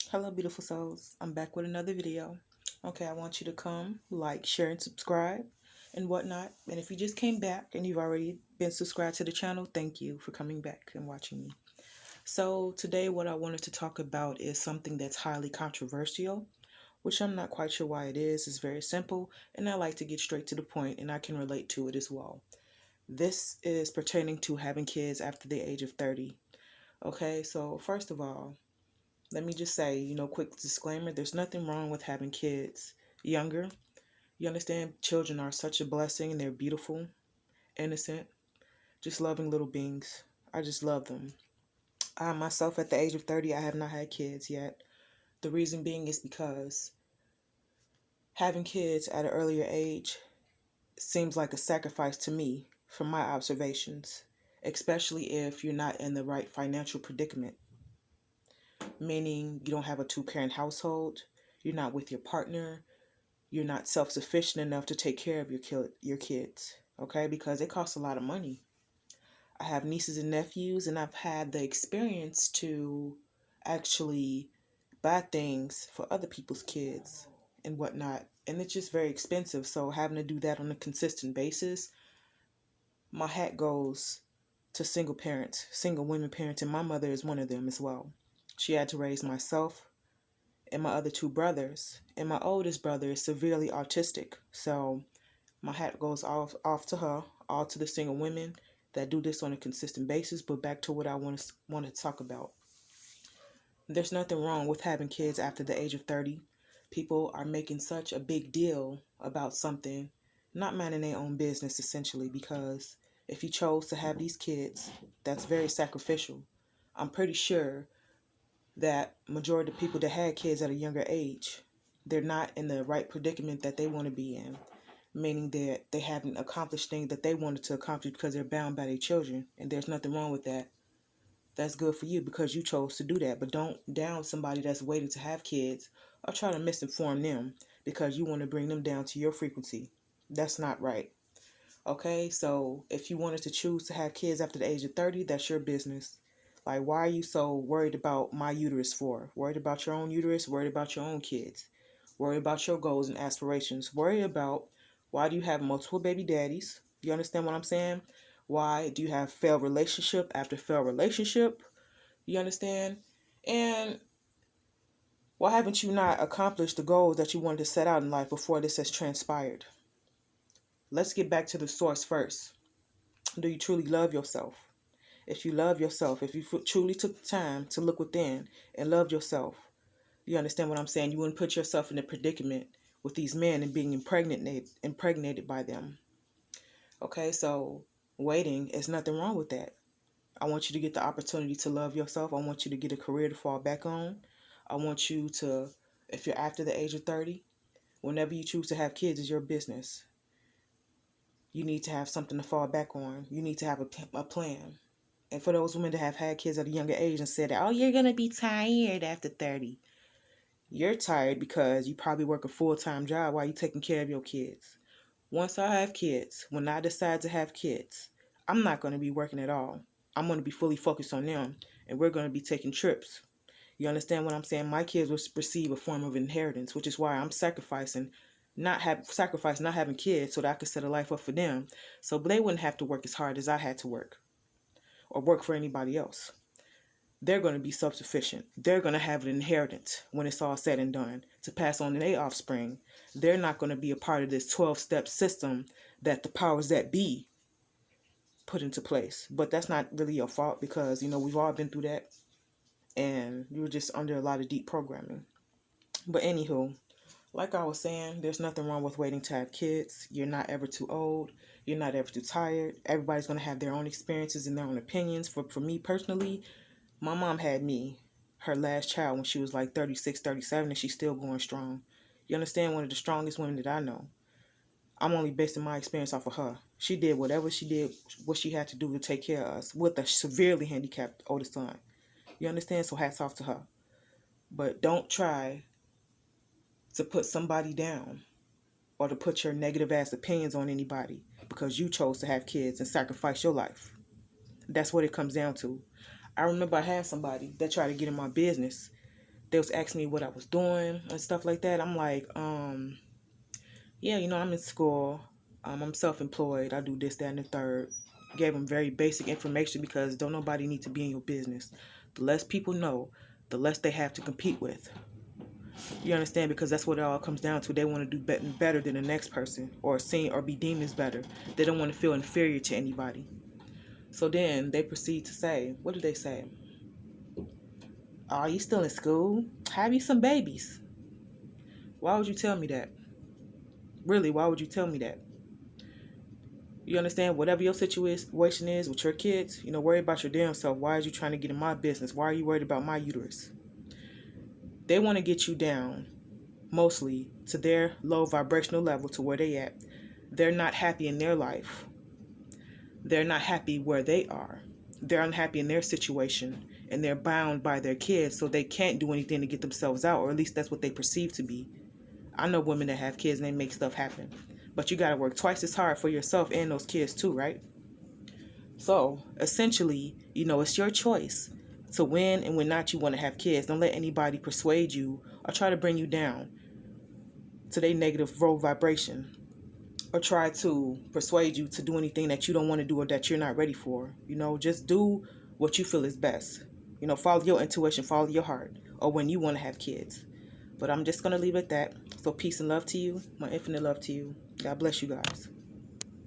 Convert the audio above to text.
Hello, beautiful souls. I'm back with another video. Okay, I want you to come, like, share, and subscribe and whatnot. And if you just came back and you've already been subscribed to the channel, thank you for coming back and watching me. So, today, what I wanted to talk about is something that's highly controversial, which I'm not quite sure why it is. It's very simple, and I like to get straight to the point, and I can relate to it as well. This is pertaining to having kids after the age of 30. Okay, so first of all, let me just say, quick disclaimer, there's nothing wrong with having kids younger. You understand? Children are such a blessing and they're beautiful, innocent, just loving little beings. I just love them. I myself, at the age of 30, I have not had kids yet. The reason being is because having kids at an earlier age seems like a sacrifice to me from my observations, especially if you're not in the right financial predicament, meaning you don't have a two-parent household, you're not with your partner, you're not self-sufficient enough to take care of your kids, okay? Because it costs a lot of money. I have nieces and nephews, and I've had the experience to actually buy things for other people's kids and whatnot, and it's just very expensive. So having to do that on a consistent basis, my hat goes to single parents, single women parents, and my mother is one of them as well. She had to raise myself and my other two brothers, and my oldest brother is severely autistic. So my hat goes off to her, all to the single women that do this on a consistent basis. But back to what I want to talk about. There's nothing wrong with having kids after the age of 30. People are making such a big deal about something, not minding their own business essentially, because if you chose to have these kids, that's very sacrificial. I'm pretty sure that majority of people that had kids at a younger age, they're not in the right predicament that they want to be in, meaning that they haven't accomplished things that they wanted to accomplish because they're bound by their children, and there's nothing wrong with that. That's good for you because you chose to do that, but don't down somebody that's waiting to have kids or try to misinform them because you want to bring them down to your frequency. That's not right. Okay, so if you wanted to choose to have kids after the age of 30, that's your business. Like, why are you so worried about my uterus for? Worried about your own uterus, worried about your own kids, worried about your goals and aspirations, worried about why do you have multiple baby daddies? You understand what I'm saying? Why do you have failed relationship after failed relationship? You understand? And why haven't you not accomplished the goals that you wanted to set out in life before this has transpired? Let's get back to the source first. Do you truly love yourself? If you love yourself, if you truly took the time to look within and love yourself, you understand what I'm saying? You wouldn't put yourself in a predicament with these men and being impregnated by them. Okay, so waiting is nothing wrong with that. I want you to get the opportunity to love yourself. I want you to get a career to fall back on. I want you to, if you're after the age of 30, whenever you choose to have kids, is your business. You need to have something to fall back on. You need to have a plan. And for those women that have had kids at a younger age and said, oh, you're going to be tired after 30. You're tired because you probably work a full-time job while you're taking care of your kids. Once I have kids, when I decide to have kids, I'm not going to be working at all. I'm going to be fully focused on them, and we're going to be taking trips. You understand what I'm saying? My kids will receive a form of inheritance, which is why I'm sacrificing not having kids so that I could set a life up for them, so they wouldn't have to work as hard as I had to work or work for anybody else. They're going to be self-sufficient. They're going to have an inheritance when it's all said and done to pass on to their offspring. They're not going to be a part of this 12-step system that the powers that be put into place. But that's not really your fault because, we've all been through that and you were just under a lot of deep programming. But anywho, like I was saying, there's nothing wrong with waiting to have kids. You're not ever too old. You're not ever too tired. Everybody's going to have their own experiences and their own opinions. For me personally, my mom had me, her last child, when she was like 36, 37, and she's still going strong. You understand? One of the strongest women that I know. I'm only basing my experience off of her. She did whatever she did, what she had to do to take care of us with a severely handicapped oldest son. You understand? So hats off to her. But don't try to put somebody down or to put your negative ass opinions on anybody because you chose to have kids and sacrifice your life. That's what it comes down to. I remember I had somebody that tried to get in my business They was asking me what I was doing and stuff like that. I'm like, yeah, I'm in school. I'm self-employed. I do this, that, and the third. Gave them very basic information because don't nobody need to be in your business. The less people know, the less they have to compete with. You understand? Because that's what it all comes down to. They want to do better than the next person, or seen or be deemed as better. They don't want to feel inferior to anybody. So then they proceed to say, what do they say? Are you still in school? Have you some babies? Why would you tell me that? Really, why would you tell me that? You understand? Whatever your situation is with your kids, worry about your damn self. Why are you trying to get in my business? Why are you worried about my uterus? They want to get you down, mostly, to their low vibrational level, to where they at. They're not happy in their life. They're not happy where they are. They're unhappy in their situation, and they're bound by their kids, so they can't do anything to get themselves out, or at least that's what they perceive to be. I know women that have kids and they make stuff happen. But you got to work twice as hard for yourself and those kids too, right? So, essentially, it's your choice to when and when not you want to have kids. Don't let anybody persuade you or try to bring you down to their negative low vibration, or try to persuade you to do anything that you don't want to do or that you're not ready for. Just do what you feel is best. Follow your intuition, follow your heart, or when you want to have kids. But I'm just going to leave it at that. So peace and love to you. My infinite love to you. God bless you guys.